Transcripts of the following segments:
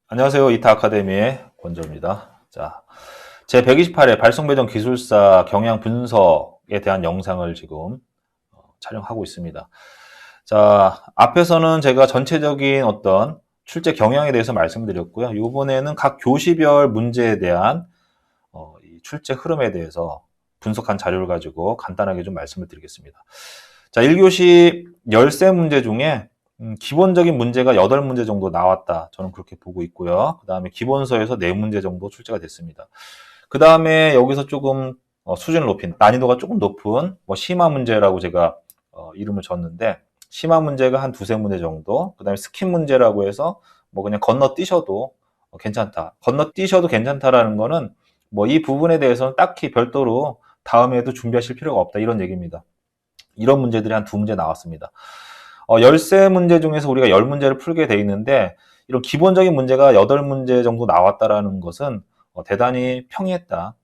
안녕하세요. 이타 아카데미의 권조입니다. 자, 제 128회 발송배정 기술사 경향 분석에 대한 영상을 지금 촬영하고 있습니다. 자, 앞에서는 제가 전체적인 어떤 출제 경향에 대해서 말씀드렸고요. 이번에는 각 교시별 문제에 대한 이 출제 흐름에 대해서 분석한 자료를 가지고 간단하게 좀 말씀을 드리겠습니다. 자, 1교시 열세 문제 중에 기본적인 문제가 8문제 정도 나왔다. 저는 그렇게 보고 있고요. 그 다음에 기본서에서 4문제 정도 출제가 됐습니다. 그 다음에 여기서 조금 수준을 높인, 난이도가 조금 높은 심화 문제라고 제가 이름을 줬는데, 심화 문제가 한 2-3문제 정도, 그 다음에 스킵 문제라고 해서 그냥 건너뛰셔도 괜찮다. 건너뛰셔도 괜찮다라는 거는 이 부분에 대해서는 딱히 별도로 다음에도 준비하실 필요가 없다. 이런 얘기입니다. 이런 문제들이 한 2문제 나왔습니다. 13문제 중에서 우리가 10문제를 풀게 돼 있는데, 이런 기본적인 문제가 8문제 정도 나왔다라는 것은 대단히 평이했다.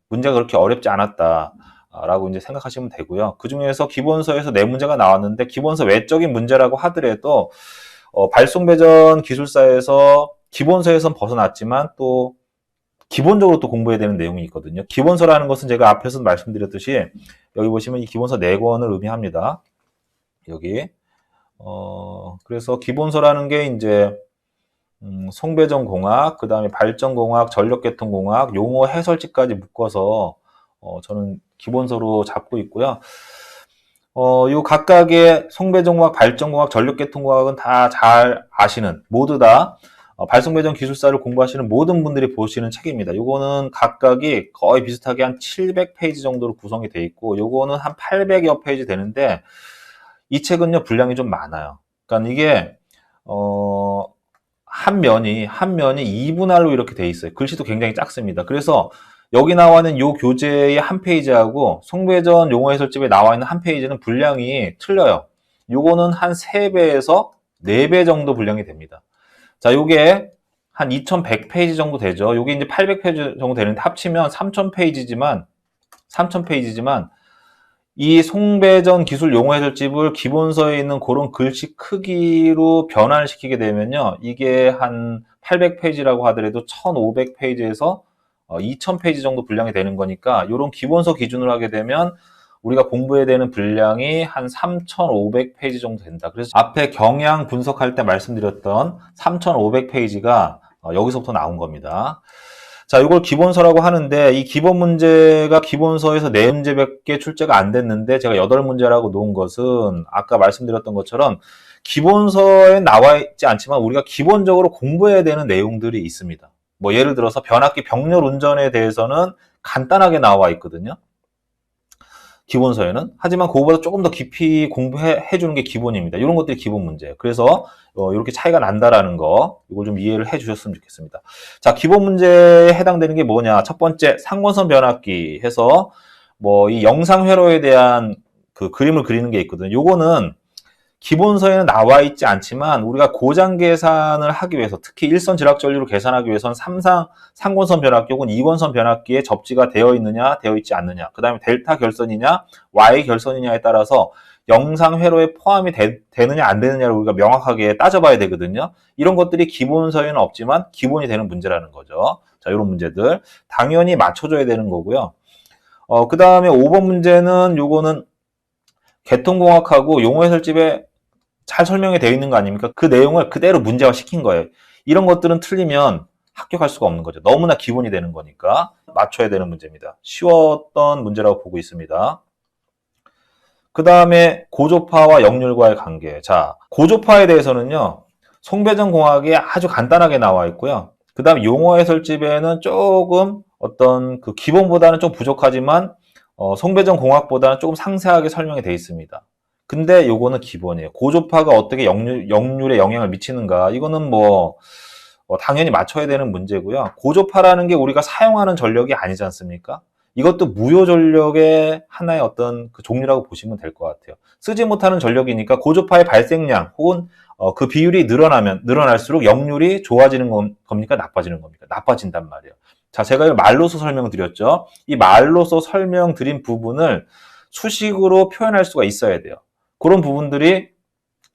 문제가 그렇게 어렵지 않았다. 라고 이제 생각하시면 되고요. 그 중에서 기본서에서 4문제가 나왔는데, 기본서 외적인 문제라고 하더라도, 발송배전 기술사에서 기본서에선 벗어났지만 또 기본적으로 또 공부해야 되는 내용이 있거든요. 기본서라는 것은 제가 앞에서 말씀드렸듯이 여기 보시면 이 기본서 4권을 의미합니다. 여기. 그래서 기본서라는 게 이제 송배전 공학, 그 다음에 발전 공학, 전력 계통 공학, 용어 해설지까지 묶어서 저는 기본서로 잡고 있고요. 요 각각의 송배전 공학, 발전 공학, 전력 계통 공학은 다 잘 아시는, 모두 다 발송배전 기술사를 공부하시는 모든 분들이 보시는 책입니다. 요거는 각각이 거의 비슷하게 한 700페이지 정도로 구성이 되어 있고, 요거는 한 800여 페이지 되는데, 이 책은요, 분량이 좀 많아요. 그러니까 이게, 한 면이 2분할로 이렇게 돼 있어요. 글씨도 굉장히 작습니다. 그래서 여기 나와 있는 요 교재의 한 페이지하고 송배전 용어 해설집에 나와 있는 한 페이지는 분량이 틀려요. 요거는 한 3배에서 4배 정도 분량이 됩니다. 자, 요게 한 2100페이지 정도 되죠. 요게 이제 800페이지 정도 되는데 합치면 3000페이지지만 이 송배전 기술 용어 해설집을 기본서에 있는 그런 글씨 크기로 변환을 시키게 되면요. 이게 한 800페이지라고 하더라도 1500페이지에서 2000페이지 정도 분량이 되는 거니까 이런 기본서 기준으로 하게 되면 우리가 공부해야 되는 분량이 한 3500페이지 정도 된다. 그래서 앞에 경향 분석할 때 말씀드렸던 3500페이지가 여기서부터 나온 겁니다. 자, 이걸 기본서라고 하는데 이 기본 문제가 기본서에서 4문제밖에 출제가 안 됐는데 제가 8문제라고 놓은 것은 아까 말씀드렸던 것처럼 기본서에 나와 있지 않지만 우리가 기본적으로 공부해야 되는 내용들이 있습니다. 예를 들어서 변압기 병렬 운전에 대해서는 간단하게 나와 있거든요. 기본서에는. 하지만 그거보다 조금 더 깊이 공부해 주는 게 기본입니다. 이런 것들이 기본 문제예요. 그래서 이렇게 차이가 난다라는 거, 이걸 좀 이해를 해 주셨으면 좋겠습니다. 자, 기본 문제에 해당되는 게 뭐냐? 첫 번째, 상권선 변압기 해서 이 영상 회로에 대한 그 그림을 그리는 게 있거든요. 요거는 기본서에는 나와 있지 않지만 우리가 고장 계산을 하기 위해서, 특히 일선 지락 전류를 계산하기 위해서는 상권선 변압기 혹은 이권선 변압기에 접지가 되어 있느냐 되어 있지 않느냐, 그 다음에 델타 결선이냐 Y 결선이냐에 따라서 영상 회로에 포함이 되느냐 안 되느냐를 우리가 명확하게 따져봐야 되거든요. 이런 것들이 기본서에는 없지만 기본이 되는 문제라는 거죠. 자, 이런 문제들 당연히 맞춰줘야 되는 거고요. 그 다음에 5번 문제는 요거는 개통공학하고 용어 해설집에 잘 설명이 되어 있는 거 아닙니까? 그 내용을 그대로 문제화 시킨 거예요. 이런 것들은 틀리면 합격할 수가 없는 거죠. 너무나 기본이 되는 거니까 맞춰야 되는 문제입니다. 쉬웠던 문제라고 보고 있습니다. 그 다음에 고조파와 역률과의 관계. 자, 고조파에 대해서는요, 송배전 공학에 아주 간단하게 나와 있고요. 그 다음 용어 해설집에는 조금 어떤 그 기본보다는 좀 부족하지만 송배전 공학보다는 조금 상세하게 설명이 되어 있습니다. 근데 요거는 기본이에요. 고조파가 어떻게 역률에 영향을 미치는가, 이거는 당연히 맞춰야 되는 문제고요. 고조파라는 게 우리가 사용하는 전력이 아니지 않습니까? 이것도 무효 전력의 하나의 어떤 그 종류라고 보시면 될 것 같아요. 쓰지 못하는 전력이니까 고조파의 발생량 혹은 그 비율이 늘어날수록 역률이 좋아지는 겁니까? 나빠지는 겁니까? 나빠진단 말이에요. 자, 제가 이 말로서 설명드렸죠. 이 말로서 설명드린 부분을 수식으로 표현할 수가 있어야 돼요. 그런 부분들이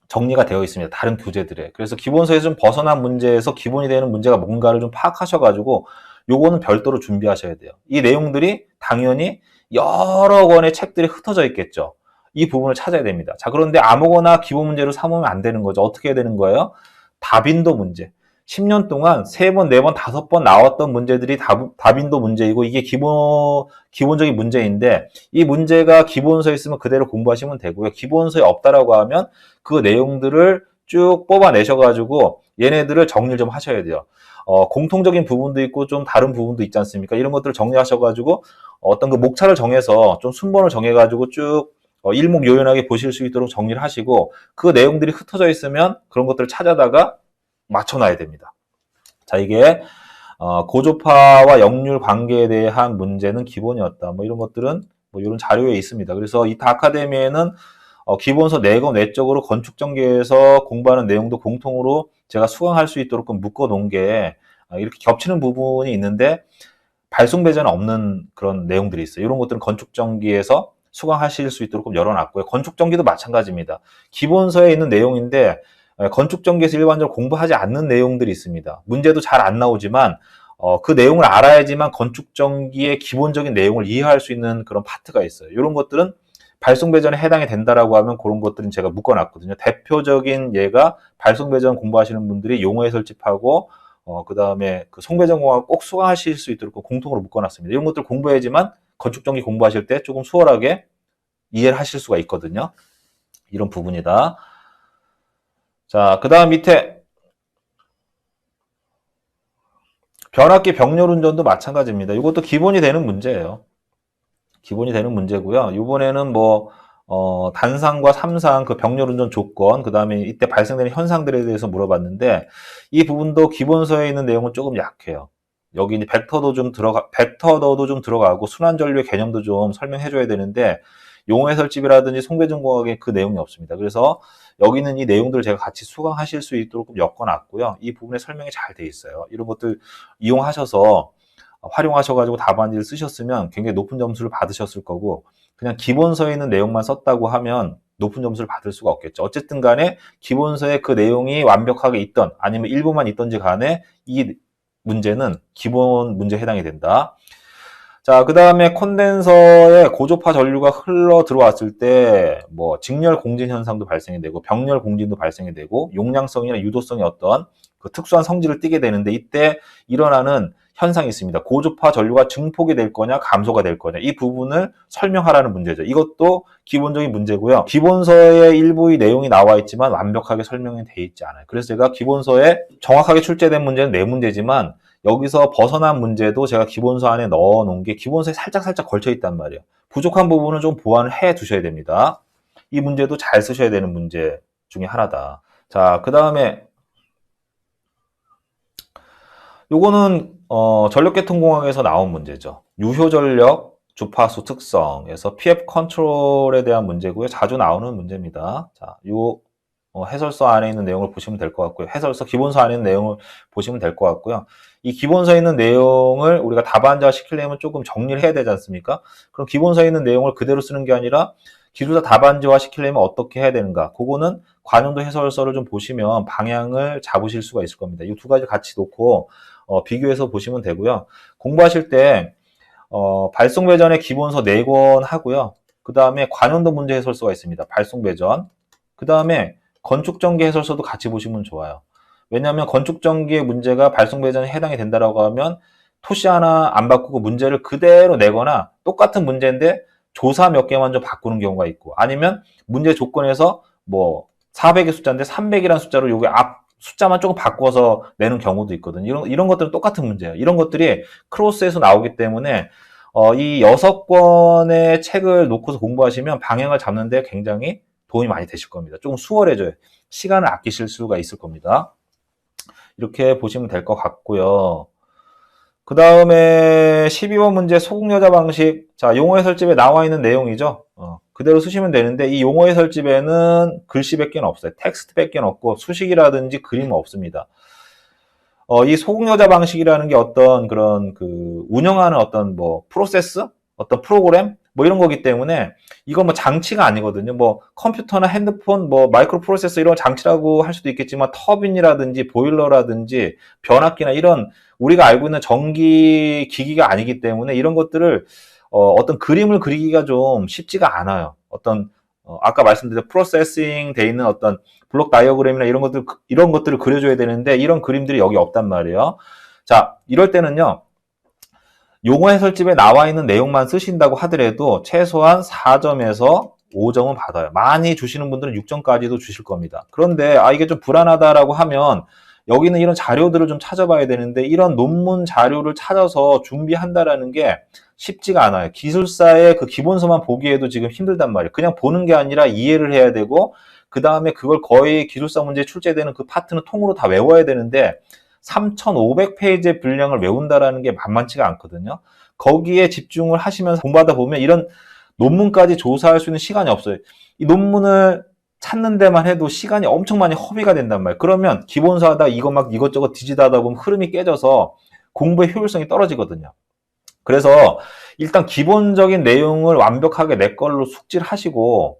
정리가 되어 있습니다. 다른 교재들에. 그래서 기본서에서 좀 벗어난 문제에서 기본이 되는 문제가 뭔가를 좀 파악하셔가지고 요거는 별도로 준비하셔야 돼요. 이 내용들이 당연히 여러 권의 책들이 흩어져 있겠죠. 이 부분을 찾아야 됩니다. 자, 그런데 아무거나 기본 문제로 삼으면 안 되는 거죠. 어떻게 해야 되는 거예요? 다빈도 문제. 10년 동안 3번, 4번, 5번 나왔던 문제들이 다빈도 문제이고 이게 기본적인 문제인데 이 문제가 기본서에 있으면 그대로 공부하시면 되고요. 기본서에 없다라고 하면 그 내용들을 쭉 뽑아내셔가지고 얘네들을 정리를 좀 하셔야 돼요. 공통적인 부분도 있고 좀 다른 부분도 있지 않습니까? 이런 것들을 정리하셔가지고 어떤 그 목차를 정해서 좀 순번을 정해가지고 쭉 일목요연하게 보실 수 있도록 정리를 하시고 그 내용들이 흩어져 있으면 그런 것들을 찾아다가 맞춰놔야 됩니다. 자, 이게 고조파와 역률 관계에 대한 문제는 기본이었다. 뭐 이런 것들은 뭐 이런 자료에 있습니다. 그래서 이타 아카데미에는 기본서 내건 외적으로 건축 전개에서 공부하는 내용도 공통으로 제가 수강할 수 있도록 묶어 놓은 게 이렇게 겹치는 부분이 있는데 발송 배제는 없는 그런 내용들이 있어요. 이런 것들은 건축 전기에서 수강하실 수 있도록 열어놨고요. 건축 전기도 마찬가지입니다. 기본서에 있는 내용인데 건축 전기에서 일반적으로 공부하지 않는 내용들이 있습니다. 문제도 잘 안 나오지만 그 내용을 알아야지만 건축 전기의 기본적인 내용을 이해할 수 있는 그런 파트가 있어요. 이런 것들은 발송 배전에 해당이 된다라고 하면 그런 것들은 제가 묶어놨거든요. 대표적인 예가 발송 배전 공부하시는 분들이 용어 해설집하고 그 다음에 그 송배전공학 꼭 수강하실 수 있도록 공통으로 묶어놨습니다. 이런 것들 공부해야지만 건축 전기 공부하실 때 조금 수월하게 이해를 하실 수가 있거든요. 이런 부분이다. 자, 그 다음 밑에 변압기 병렬 운전도 마찬가지입니다. 이것도 기본이 되는 문제예요. 기본이 되는 문제고요. 이번에는 뭐 단상과 삼상 그 병렬 운전 조건, 그 다음에 이때 발생되는 현상들에 대해서 물어봤는데 이 부분도 기본서에 있는 내용은 조금 약해요. 여기 이제 벡터도 좀 들어가고 순환 전류의 개념도 좀 설명해 줘야 되는데 용어 해설집이라든지 송배전공학에 그 내용이 없습니다. 그래서 여기는 이 내용들을 제가 같이 수강하실 수 있도록 엮어놨고요. 이 부분에 설명이 잘 돼 있어요. 이런 것들 이용하셔서 활용하셔가지고 답안지를 쓰셨으면 굉장히 높은 점수를 받으셨을 거고 그냥 기본서에 있는 내용만 썼다고 하면 높은 점수를 받을 수가 없겠죠. 어쨌든 간에 기본서에 그 내용이 완벽하게 있던 아니면 일부만 있던지 간에 이 문제는 기본 문제에 해당이 된다. 자, 그 다음에 콘덴서에 고조파 전류가 흘러 들어왔을 때, 뭐, 직렬 공진 현상도 발생이 되고, 병렬 공진도 발생이 되고, 용량성이나 유도성이 어떤 그 특수한 성질을 띠게 되는데, 이때 일어나는 현상이 있습니다. 고조파 전류가 증폭이 될 거냐, 감소가 될 거냐, 이 부분을 설명하라는 문제죠. 이것도 기본적인 문제고요. 기본서의 일부의 내용이 나와 있지만 완벽하게 설명이 돼 있지 않아요. 그래서 제가 기본서에 정확하게 출제된 문제는 4문제지만, 여기서 벗어난 문제도 제가 기본서 안에 넣어 놓은 게 기본서에 살짝 걸쳐 있단 말이에요. 부족한 부분은 좀 보완을 해 두셔야 됩니다. 이 문제도 잘 쓰셔야 되는 문제 중에 하나다. 자, 그 다음에 요거는 전력계통공학에서 나온 문제죠. 유효전력 주파수 특성에서 PF 컨트롤에 대한 문제고요. 자주 나오는 문제입니다. 자, 요 해설서 안에 있는 내용을 보시면 될 것 같고요. 해설서 기본서 안에 있는 내용을 보시면 될 것 같고요. 이 기본서에 있는 내용을 우리가 답안지화 시키려면 조금 정리를 해야 되지 않습니까? 그럼 기본서에 있는 내용을 그대로 쓰는 게 아니라 기술사 답안지화 시키려면 어떻게 해야 되는가? 그거는 관용도 해설서를 좀 보시면 방향을 잡으실 수가 있을 겁니다. 이 두 가지 같이 놓고 비교해서 보시면 되고요. 공부하실 때 발송배전의 기본서 4권 하고요. 그 다음에 관용도 문제 해설서가 있습니다. 발송배전. 그 다음에 건축전기 해설서도 같이 보시면 좋아요. 왜냐하면 건축전기의 문제가 발송배전에 해당이 된다라고 하면 토시 하나 안 바꾸고 문제를 그대로 내거나 똑같은 문제인데 조사 몇 개만 좀 바꾸는 경우가 있고 아니면 문제 조건에서 뭐 400의 숫자인데 300이라는 숫자로 요게 앞 숫자만 조금 바꿔서 내는 경우도 있거든요. 이런 것들은 똑같은 문제예요. 이런 것들이 크로스에서 나오기 때문에 이 6권의 책을 놓고서 공부하시면 방향을 잡는데 굉장히 도움이 많이 되실 겁니다. 조금 수월해져요. 시간을 아끼실 수가 있을 겁니다. 이렇게 보시면 될 것 같고요. 그 다음에 12번 문제 소극여자 방식. 자, 용어 해설집에 나와 있는 내용이죠. 그대로 쓰시면 되는데 이 용어 해설집에는 글씨밖에 없어요. 텍스트밖에 없고 수식이라든지 그림은 없습니다. 이 소극여자 방식이라는 게 어떤 그런 그 운영하는 어떤 뭐 프로세스, 어떤 프로그램, 뭐 이런 거기 때문에 이건 뭐 장치가 아니거든요. 뭐 컴퓨터나 핸드폰, 뭐 마이크로 프로세서 이런 장치라고 할 수도 있겠지만 터빈이라든지 보일러라든지 변압기나 이런 우리가 알고 있는 전기 기기가 아니기 때문에 이런 것들을 어떤 그림을 그리기가 좀 쉽지가 않아요. 어떤 아까 말씀드린 프로세싱 돼 있는 어떤 블록 다이어그램이나 이런 것들을 그려줘야 되는데 이런 그림들이 여기 없단 말이에요. 자, 이럴 때는요. 용어 해설집에 나와 있는 내용만 쓰신다고 하더라도 최소한 4점에서 5점은 받아요. 많이 주시는 분들은 6점까지도 주실 겁니다. 그런데 이게 좀 불안하다라고 하면 여기는 이런 자료들을 좀 찾아봐야 되는데 이런 논문 자료를 찾아서 준비한다라는 게 쉽지가 않아요. 기술사의 그 기본서만 보기에도 지금 힘들단 말이에요. 그냥 보는 게 아니라 이해를 해야 되고 그 다음에 그걸 거의 기술사 문제에 출제되는 그 파트는 통으로 다 외워야 되는데 3,500페이지의 분량을 외운다라는 게 만만치가 않거든요. 거기에 집중을 하시면서 공부하다 보면 이런 논문까지 조사할 수 있는 시간이 없어요. 이 논문을 찾는 데만 해도 시간이 엄청 많이 허비가 된단 말이에요. 그러면 기본서 하다 이거 막 이것저것 뒤지다 하다 보면 흐름이 깨져서 공부의 효율성이 떨어지거든요. 그래서 일단 기본적인 내용을 완벽하게 내 걸로 숙지를 하시고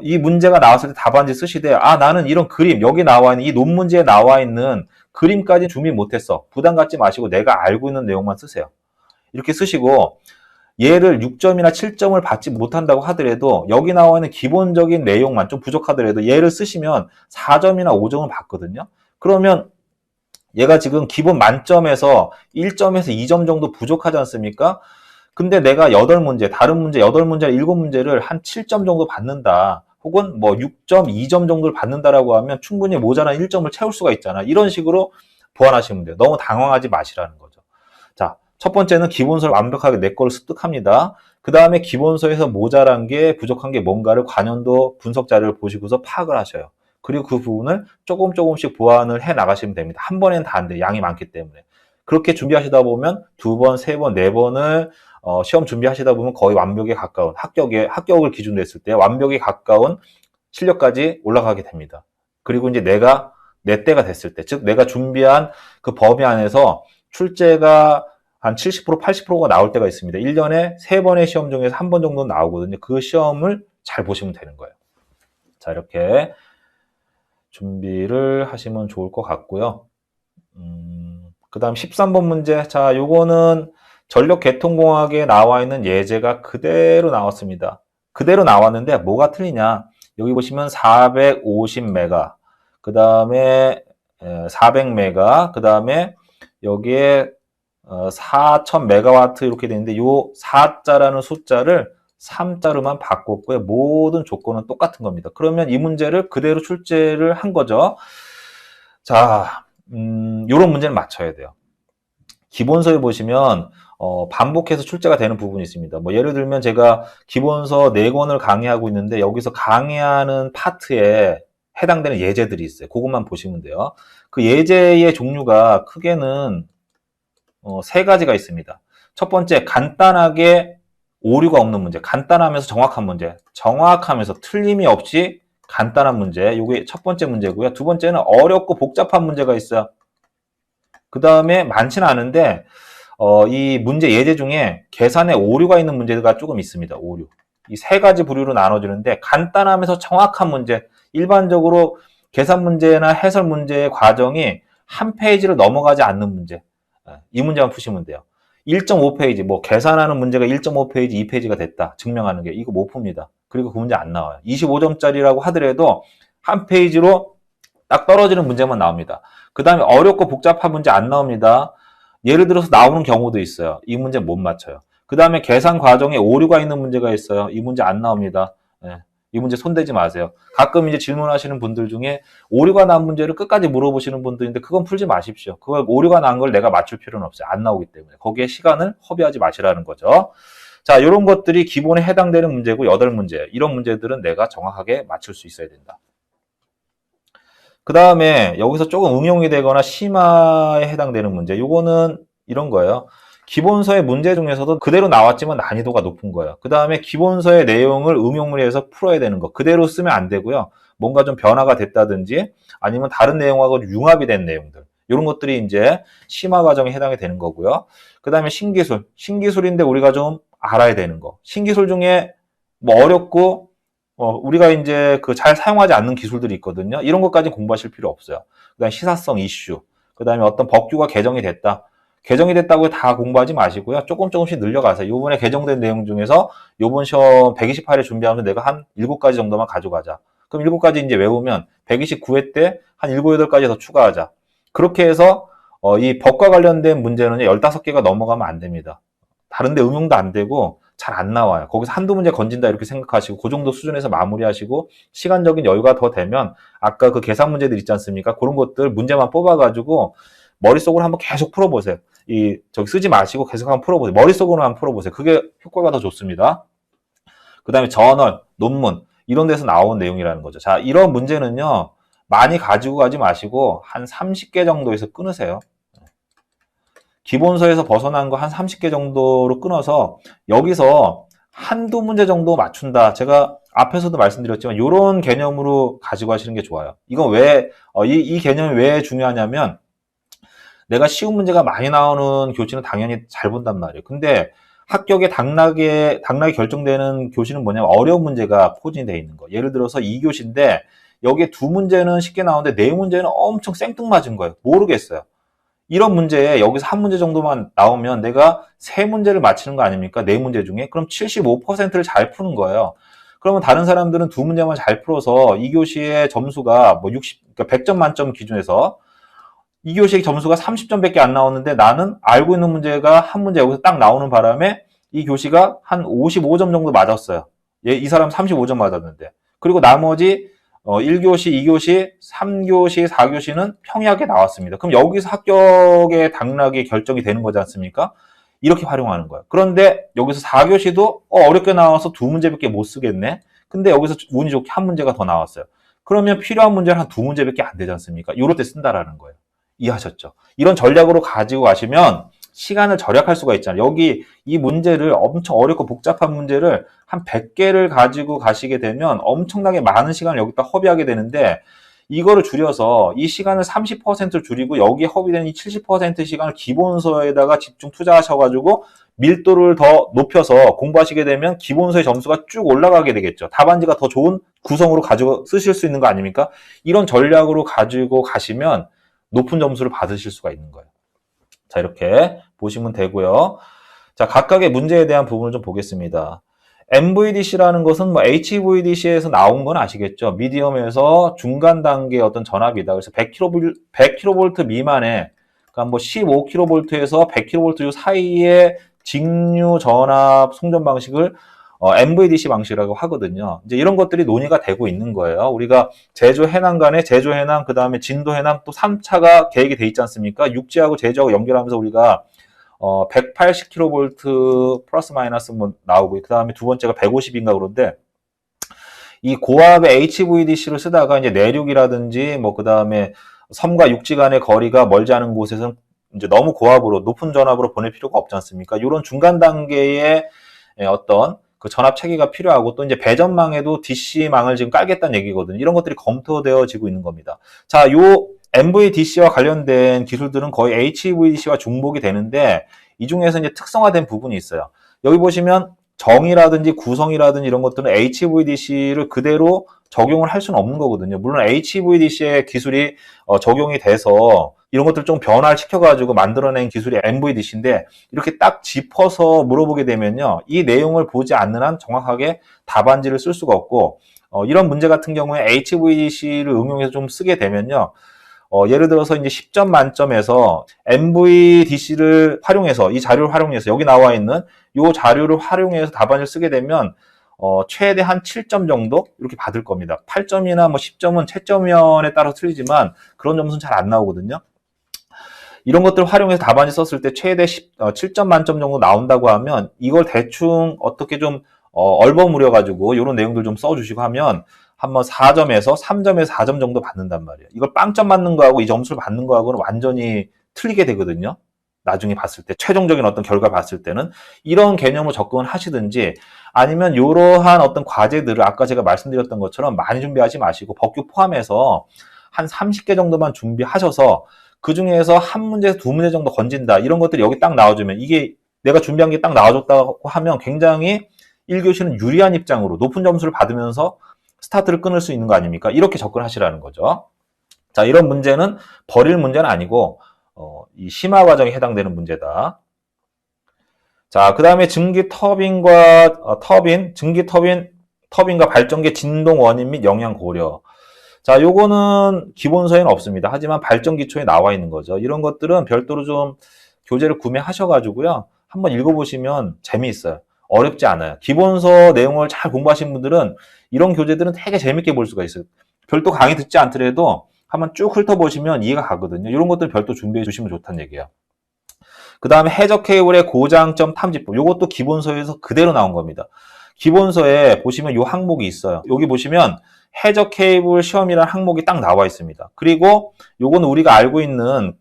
이 문제가 나왔을 때 답안지 쓰시되 나는 이런 그림 여기 나와 있는 이 논문지에 나와 있는 그림까지 준비 못했어. 부담 갖지 마시고 내가 알고 있는 내용만 쓰세요. 이렇게 쓰시고 얘를 6점이나 7점을 받지 못한다고 하더라도 여기 나와 있는 기본적인 내용만 좀 부족하더라도 얘를 쓰시면 4점이나 5점을 받거든요. 그러면 얘가 지금 기본 만점에서 1점에서 2점 정도 부족하지 않습니까? 근데 내가 8문제, 다른 문제 8문제, 7문제를 한 7점 정도 받는다. 혹은 뭐 6점, 2점 정도를 받는다라고 하면 충분히 모자란 1점을 채울 수가 있잖아. 이런 식으로 보완하시면 돼요. 너무 당황하지 마시라는 거죠. 자, 첫 번째는 기본서를 완벽하게 내 거를 습득합니다. 그 다음에 기본서에서 모자란 게 부족한 게 뭔가를 관연도 분석 자료를 보시고서 파악을 하셔요. 그리고 그 부분을 조금씩 보완을 해 나가시면 됩니다. 한 번에는 다 안 돼요. 양이 많기 때문에. 그렇게 준비하시다 보면 2번, 3번, 4번을 시험 준비하시다 보면 거의 완벽에 가까운 합격을 기준으로 했을 때 완벽에 가까운 실력까지 올라가게 됩니다. 그리고 이제 내 때가 됐을 때, 즉 내가 준비한 그 범위 안에서 출제가 한 70%, 80%가 나올 때가 있습니다. 1년에 3번의 시험 중에서 1번 정도 나오거든요. 그 시험을 잘 보시면 되는 거예요. 자, 이렇게 준비를 하시면 좋을 것 같고요. 그 다음 13번 문제. 자, 요거는 전력계통공학에 나와 있는 예제가 그대로 나왔습니다. 그대로 나왔는데 뭐가 틀리냐. 여기 보시면 450메가, 그 다음에 400메가, 그 다음에 여기에 4000메가와트 이렇게 되는데 요 4자라는 숫자를 3자로만 바꿨고요. 모든 조건은 똑같은 겁니다. 그러면 이 문제를 그대로 출제를 한 거죠. 자, 요런 문제는 맞춰야 돼요. 기본서에 보시면 반복해서 출제가 되는 부분이 있습니다. 뭐 예를 들면 제가 기본서 4권을 강의하고 있는데 여기서 강의하는 파트에 해당되는 예제들이 있어요. 그것만 보시면 돼요. 그 예제의 종류가 크게는 3가지가 있습니다. 첫 번째, 간단하게 오류가 없는 문제, 간단하면서 정확한 문제, 정확하면서 틀림이 없이 간단한 문제, 이게 첫 번째 문제고요. 두 번째는 어렵고 복잡한 문제가 있어요. 그 다음에 많지는 않은데 이 문제 예제 중에 계산에 오류가 있는 문제가 조금 있습니다. 오류. 이 3가지 부류로 나눠지는데 간단하면서 정확한 문제, 일반적으로 계산 문제나 해설 문제의 과정이 한 페이지를 넘어가지 않는 문제, 이 문제만 푸시면 돼요. 1.5페이지, 뭐 계산하는 문제가 1.5페이지, 2페이지가 됐다 증명하는 게 이거 못 풉니다. 그리고 그 문제 안 나와요. 25점짜리라고 하더라도 한 페이지로 딱 떨어지는 문제만 나옵니다. 그 다음에 어렵고 복잡한 문제 안 나옵니다. 예를 들어서 나오는 경우도 있어요. 이 문제 못 맞춰요. 그 다음에 계산 과정에 오류가 있는 문제가 있어요. 이 문제 안 나옵니다. 이 문제 손대지 마세요. 가끔 이제 질문하시는 분들 중에 오류가 난 문제를 끝까지 물어보시는 분들인데 그건 풀지 마십시오. 그걸 오류가 난 걸 내가 맞출 필요는 없어요. 안 나오기 때문에. 거기에 시간을 허비하지 마시라는 거죠. 자, 이런 것들이 기본에 해당되는 문제고 8문제. 이런 문제들은 내가 정확하게 맞출 수 있어야 된다. 그 다음에 여기서 조금 응용이 되거나 심화에 해당되는 문제. 요거는 이런 거예요. 기본서의 문제 중에서도 그대로 나왔지만 난이도가 높은 거예요. 그 다음에 기본서의 내용을 응용을 해서 풀어야 되는 거. 그대로 쓰면 안 되고요. 뭔가 좀 변화가 됐다든지 아니면 다른 내용하고 융합이 된 내용들. 이런 것들이 이제 심화 과정에 해당이 되는 거고요. 그 다음에 신기술. 신기술인데 우리가 좀 알아야 되는 거. 신기술 중에 뭐 어렵고 우리가 이제 그 잘 사용하지 않는 기술들이 있거든요. 이런 것까지 공부하실 필요 없어요. 그다음 시사성 이슈, 그다음에 어떤 법규가 개정이 됐다. 개정이 됐다고 다 공부하지 마시고요. 조금씩 늘려가세요. 요번에 개정된 내용 중에서 요번 시험 128회 준비하면서 내가 한 7가지 정도만 가져가자. 그럼 7가지 이제 외우면 129회 때 한 7, 8가지 더 추가하자. 그렇게 해서 이 법과 관련된 문제는 15개가 넘어가면 안 됩니다. 다른데 응용도 안 되고 잘 안 나와요. 거기서 한두 문제 건진다 이렇게 생각하시고 그 정도 수준에서 마무리하시고 시간적인 여유가 더 되면 아까 그 계산 문제들 있지 않습니까? 그런 것들 문제만 뽑아가지고 머릿속으로 한번 계속 풀어보세요. 저기 쓰지 마시고 계속 한번 풀어보세요. 머릿속으로 한번 풀어보세요. 그게 효과가 더 좋습니다. 그 다음에 저널, 논문 이런 데서 나온 내용이라는 거죠. 자, 이런 문제는요. 많이 가지고 가지 마시고 한 30개 정도에서 끊으세요. 기본서에서 벗어난 거 한 30개 정도로 끊어서 여기서 한두 문제 정도 맞춘다. 제가 앞에서도 말씀드렸지만 이런 개념으로 가지고 하시는 게 좋아요. 이건 왜, 이 개념이 왜 중요하냐면 내가 쉬운 문제가 많이 나오는 교시는 당연히 잘 본단 말이에요. 근데 합격에 당락이 결정되는 교시는 뭐냐면 어려운 문제가 포진이 되어 있는 거. 예를 들어서 2교시인데 여기에 2문제는 쉽게 나오는데 4문제는 엄청 생뚱맞은 거예요. 모르겠어요. 이런 문제에 여기서 한 문제 정도만 나오면 내가 3문제를 맞히는 거 아닙니까? 4문제 중에. 그럼 75%를 잘 푸는 거예요. 그러면 다른 사람들은 2문제만 잘 풀어서 2교시의 점수가 뭐 그러니까 100점 만점 기준에서 2교시 점수가 30점밖에 안 나오는데 나는 알고 있는 문제가 한 문제 여기서 딱 나오는 바람에 이 교시가 한 55점 정도 맞았어요. 이 사람 35점 맞았는데. 그리고 나머지 1교시, 2교시, 3교시, 4교시는 평이하게 나왔습니다. 그럼 여기서 합격의 당락이 결정이 되는 거지 않습니까? 이렇게 활용하는 거예요. 그런데 여기서 4교시도 어렵게 나와서 2문제밖에 못 쓰겠네. 근데 여기서 운이 좋게 한 문제가 더 나왔어요. 그러면 필요한 문제는 한 2문제밖에 안 되지 않습니까? 이럴 때 쓴다라는 거예요. 이해하셨죠? 이런 전략으로 가지고 가시면 시간을 절약할 수가 있잖아요. 여기 이 문제를 엄청 어렵고 복잡한 문제를 한 100개를 가지고 가시게 되면 엄청나게 많은 시간을 여기다 허비하게 되는데 이거를 줄여서 이 시간을 30% 줄이고 여기에 허비되는 이 70% 시간을 기본서에다가 집중 투자하셔가지고 밀도를 더 높여서 공부하시게 되면 기본서의 점수가 쭉 올라가게 되겠죠. 답안지가 더 좋은 구성으로 가지고 쓰실 수 있는 거 아닙니까? 이런 전략으로 가지고 가시면 높은 점수를 받으실 수가 있는 거예요. 자, 이렇게 보시면 되고요. 자, 각각의 문제에 대한 부분을 좀 보겠습니다. MVDC라는 것은 뭐 HVDC에서 나온 건 아시겠죠? 미디엄에서 중간 단계의 어떤 전압이다. 그래서 100kV 미만에, 그러니까 뭐 15kV에서 100kV 사이의 직류 전압 송전 방식을 MVDC 방식이라고 하거든요. 이제 이런 것들이 논의가 되고 있는 거예요. 우리가 제주 해남 간에 제주 해남, 그 다음에 진도 해남 또 3차가 계획이 돼 있지 않습니까? 육지하고 제주하고 연결하면서 우리가 180kV 플러스 마이너스 뭐 나오고, 그 다음에 두 번째가 150인가 그런데 이 고압의 HVDC를 쓰다가 이제 내륙이라든지 뭐 그 다음에 섬과 육지 간의 거리가 멀지 않은 곳에서는 이제 너무 고압으로 높은 전압으로 보낼 필요가 없지 않습니까? 이런 중간 단계의 어떤 그 전압 체계가 필요하고 또 이제 배전망에도 DC망을 지금 깔겠다는 얘기거든요. 이런 것들이 검토되어지고 있는 겁니다. 자, 요 MVDC와 관련된 기술들은 거의 HVDC와 중복이 되는데 이 중에서 이제 특성화된 부분이 있어요. 여기 보시면 정이라든지 구성이라든지 이런 것들은 HVDC를 그대로 적용을 할 수는 없는 거거든요. 물론 HVDC의 기술이 적용이 돼서 이런 것들 좀 변화를 시켜가지고 만들어낸 기술이 MVDC인데 이렇게 딱 짚어서 물어보게 되면요. 이 내용을 보지 않는 한 정확하게 답안지를 쓸 수가 없고 이런 문제 같은 경우에 HVDC를 응용해서 좀 쓰게 되면요. 예를 들어서 이제 10점 만점에서 MVDC를 활용해서 이 자료를 활용해서 여기 나와 있는 이 자료를 활용해서 답안지를 쓰게 되면 최대 한 7점 정도 이렇게 받을 겁니다. 8점이나 뭐 10점은 채점면에 따라서 틀리지만 그런 점수는 잘 안 나오거든요. 이런 것들을 활용해서 답안지 썼을 때 최대 7점 만점 정도 나온다고 하면 이걸 대충 어떻게 좀 얼버무려가지고 이런 내용들 좀 써주시고 하면 한번 4점에서 3점에서 4점 정도 받는단 말이에요. 이걸 빵점 맞는 거하고 이 점수를 받는 거하고는 완전히 틀리게 되거든요. 나중에 봤을 때 최종적인 어떤 결과 봤을 때는 이런 개념으로 접근을 하시든지 아니면 이러한 어떤 과제들을 아까 제가 말씀드렸던 것처럼 많이 준비하지 마시고 법규 포함해서 한 30개 정도만 준비하셔서 그 중에서 한 문제에서 두 문제 정도 건진다. 이런 것들이 여기 딱 나와주면 이게 내가 준비한 게 딱 나와줬다고 하면 굉장히 1교시는 유리한 입장으로 높은 점수를 받으면서 스타트를 끊을 수 있는 거 아닙니까? 이렇게 접근하시라는 거죠. 자, 이런 문제는 버릴 문제는 아니고 이 심화 과정에 해당되는 문제다. 자, 그 다음에 증기 터빈과 터빈과 발전기 진동 원인 및 영향 고려. 자, 요거는 기본서에는 없습니다. 하지만 발전 기초에 나와 있는 거죠. 이런 것들은 별도로 좀 교재를 구매하셔가지고요. 한번 읽어보시면 재미있어요. 어렵지 않아요. 기본서 내용을 잘 공부하신 분들은 이런 교재들은 되게 재밌게 볼 수가 있어요. 별도 강의 듣지 않더라도 한번 쭉 훑어보시면 이해가 가거든요. 이런 것들 별도 준비해 주시면 좋다는 얘기예요. 그 다음에 해적 케이블의 고장점 탐지법. 이것도 기본서에서 그대로 나온 겁니다. 기본서에 보시면 이 항목이 있어요. 여기 보시면 해적 케이블 시험이라는 항목이 딱 나와 있습니다. 그리고 요거는 우리가 알고 있는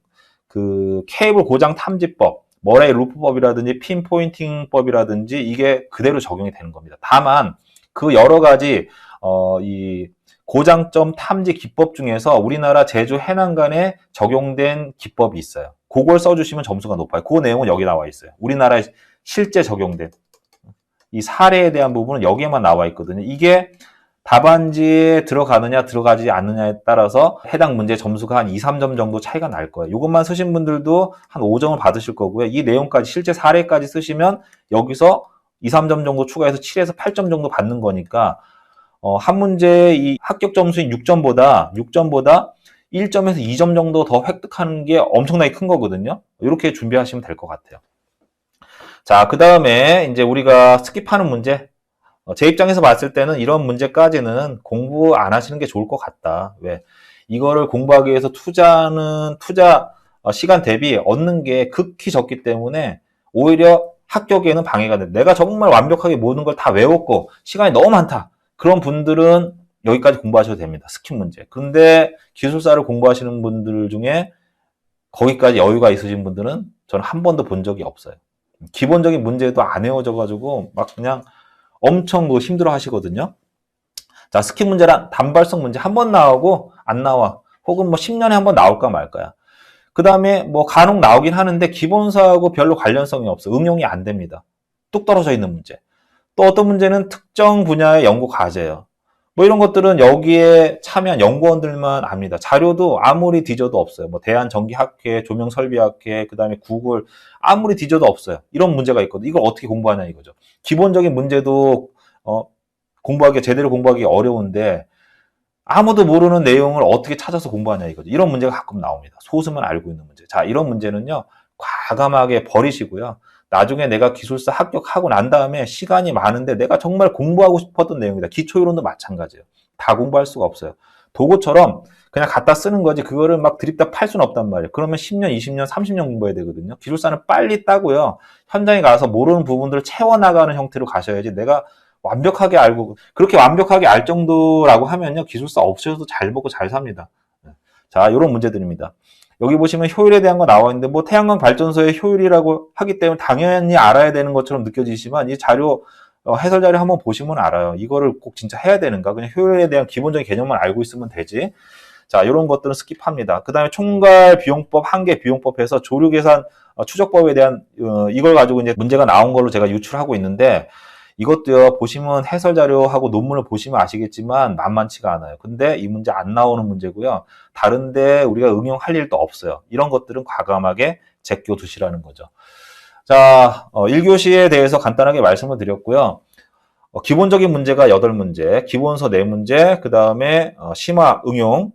그 케이블 고장 탐지법, 머레이 루프법이라든지 핀 포인팅법이라든지 이게 그대로 적용이 되는 겁니다. 다만 그 여러 가지 이 고장점 탐지 기법 중에서 우리나라 제주 해난간에 적용된 기법이 있어요. 그걸 써주시면 점수가 높아요. 그 내용은 여기 나와 있어요. 우리나라에 실제 적용된 이 사례에 대한 부분은 여기에만 나와 있거든요. 이게 답안지에 들어가느냐 들어가지 않느냐에 따라서 해당 문제 점수가 한 2, 3점 정도 차이가 날 거예요. 이것만 쓰신 분들도 한 5점을 받으실 거고요. 이 내용까지 실제 사례까지 쓰시면 여기서 2, 3점 정도 추가해서 7에서 8점 정도 받는 거니까 한 문제의 이 합격 점수인 6점보다 1점에서 2점 정도 더 획득하는 게 엄청나게 큰 거거든요. 이렇게 준비하시면 될 것 같아요. 자, 그 다음에 이제 우리가 스킵하는 문제. 제 입장에서 봤을 때는 이런 문제까지는 공부 안 하시는 게 좋을 것 같다. 왜? 이거를 공부하기 위해서 투자 시간 대비 얻는 게 극히 적기 때문에 오히려 합격에는 방해가 돼. 내가 정말 완벽하게 모든 걸 다 외웠고 시간이 너무 많다. 그런 분들은 여기까지 공부하셔도 됩니다. 스킵 문제. 근데 기술사를 공부하시는 분들 중에 거기까지 여유가 있으신 분들은 저는 한 번도 본 적이 없어요. 기본적인 문제도 안 외워져가지고 막 그냥 엄청 힘들어 하시거든요. 자, 스킵 문제란 단발성 문제 한 번 나오고 안 나와. 혹은 뭐 10년에 한 번 나올까 말까야. 그 다음에 뭐 간혹 나오긴 하는데 기본서하고 별로 관련성이 없어. 응용이 안 됩니다. 뚝 떨어져 있는 문제. 또 어떤 문제는 특정 분야의 연구 과제예요. 뭐 이런 것들은 여기에 참여한 연구원들만 압니다. 자료도 아무리 뒤져도 없어요. 뭐 대한전기학회, 조명설비학회, 그 다음에 구글 아무리 뒤져도 없어요. 이런 문제가 있거든요. 이걸 어떻게 공부하냐 이거죠. 기본적인 문제도 제대로 공부하기 어려운데 아무도 모르는 내용을 어떻게 찾아서 공부하냐 이거죠. 이런 문제가 가끔 나옵니다. 소수만 알고 있는 문제. 자, 이런 문제는요. 과감하게 버리시고요. 나중에 내가 기술사 합격하고 난 다음에 시간이 많은데 내가 정말 공부하고 싶었던 내용이다. 기초이론도 마찬가지예요. 다 공부할 수가 없어요. 도구처럼 그냥 갖다 쓰는 거지 그거를 막 드립다 팔 수는 없단 말이에요. 그러면 10년, 20년, 30년 공부해야 되거든요. 기술사는 빨리 따고요. 현장에 가서 모르는 부분들을 채워나가는 형태로 가셔야지 내가 완벽하게 알고 그렇게 완벽하게 알 정도라고 하면요. 기술사 없으셔도 잘 먹고 잘 삽니다. 자, 이런 문제들입니다. 여기 보시면 효율에 대한 거 나와 있는데 뭐 태양광 발전소의 효율이라고 하기 때문에 당연히 알아야 되는 것처럼 느껴지지만 이 자료 해설 자료 한번 보시면 알아요. 이거를 꼭 진짜 해야 되는가? 그냥 효율에 대한 기본적인 개념만 알고 있으면 되지. 자, 이런 것들은 스킵합니다. 그 다음에 총괄 비용법, 한계 비용법에서 조류 계산 추적법에 대한 이걸 가지고 이제 문제가 나온 걸로 제가 유출하고 있는데 이것도요, 보시면 해설 자료하고 논문을 보시면 아시겠지만 만만치가 않아요. 근데 이 문제 안 나오는 문제고요. 다른데 우리가 응용할 일도 없어요. 이런 것들은 과감하게 제껴 두시라는 거죠. 자, 1교시에 대해서 간단하게 말씀을 드렸고요. 기본적인 문제가 8문제, 기본서 4문제, 그 다음에 심화 응용,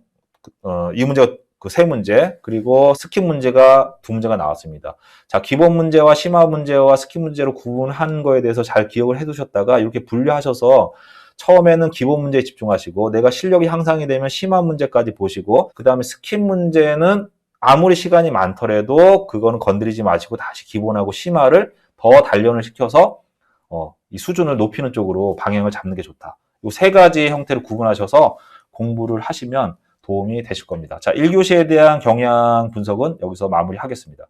이 문제가 그 3문제, 그리고 스킵 문제가 2문제가 나왔습니다. 자, 기본 문제와 심화 문제와 스킵 문제로 구분한 거에 대해서 잘 기억을 해 두셨다가 이렇게 분류하셔서 처음에는 기본 문제에 집중하시고 내가 실력이 향상이 되면 심화 문제까지 보시고 그 다음에 스킵 문제는 아무리 시간이 많더라도 그거는 건드리지 마시고 다시 기본하고 심화를 더 단련을 시켜서 이 수준을 높이는 쪽으로 방향을 잡는 게 좋다. 이 3가지 형태로 구분하셔서 공부를 하시면 도움이 되실 겁니다. 자, 1교시에 대한 경향 분석은 여기서 마무리하겠습니다.